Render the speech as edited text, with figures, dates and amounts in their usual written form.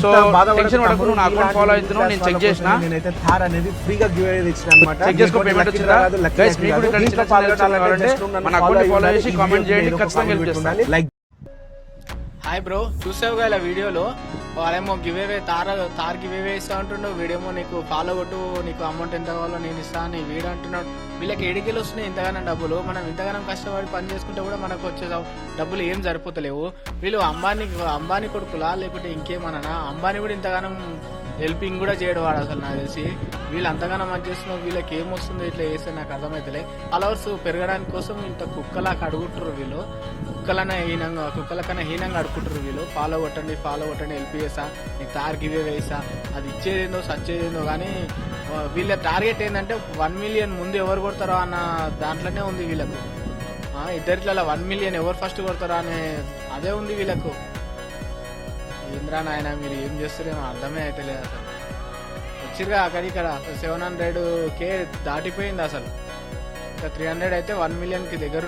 So tension పడకు, నువ్వు నా అకౌంట్ ఫాలో అవుతున్నావు, నేను చెక్ చేసిన. నేనైతే థార్ అనేది ఫ్రీగా గివ్ అవే ఇచ్చిన అన్నమాట. చెక్ చేసుకో, పేమెంట్ వచ్చిందా గైస్? మీకు కూడా ఇక్కడ చిన్న కావాలంటే మన అకౌంట్ ఫాలో చేసి కామెంట్ చేయండి, ఖచ్చితంగా హెల్ప్ చేస్తాను. లైక్ హాయ్ బ్రో, చూసావు కదా వీడియోలో వాళ్ళేమో గివ్ అవే తార్ గివ్ అవే ఇస్తా అంటుండో, వీడేమో నీకు ఫాలో కొట్టు, నీకు అమౌంట్ ఎంత కావాలో నేను ఇస్తాను అని వీడు అంటున్నాడు. వీళ్ళకి ఏడికెళ్ళి వస్తున్నాయి ఇంతగానం డబ్బులు? మనం ఇంతగానం కష్టపడి పని చేసుకుంటే కూడా మనకు వచ్చే డబ్బులు ఏం సరిపోతలేవు. వీళ్ళు అంబానీ కొడుకులా లేకుంటే ఇంకేమన్నా? అంబానీ కూడా ఇంతగానం హెల్పింగ్ కూడా చేయడు వాడు అసలు నాకు తెలిసి. వీళ్ళు అంతగానో మంచి చేస్తున్నారు, వీళ్ళకి ఏమొస్తుందో ఇట్లా చేస్తే నాకు అర్థమవుతలే. ఫాలోవర్స్ పెరగడానికి కోసం ఇంత కుక్కలాగా అడుగుంటారు వీళ్ళు, కుక్కల కన్నా హీనంగా అడుగుంటారు వీళ్ళు. ఫాలో కొట్టండి హెల్ప్ చేస్తా, నీకు తార్ గివ్ అవే వేస్తా, అది ఇచ్చేదేందో సచ్చేదేందో. కానీ వీళ్ళ టార్గెట్ ఏంటంటే 1 మిలియన్ ముందు ఎవరు కొడతారో అన్న దాంట్లోనే ఉంది వీళ్ళకు. ఇద్దరిట్లలో 1 మిలియన్ ఎవరు ఫస్ట్ కొడతారో అనే అదే ఉంది వీళ్ళకు. ఇంద్రా నాయన మీరు ఏం చేస్తారేమో అర్థమే అవుతలేదు అసలు. వచ్చిరుగా ఇక్కడ 700K దాటిపోయింది అసలు. ఇంకా 300 అయితే 1 మిలియన్కి దగ్గర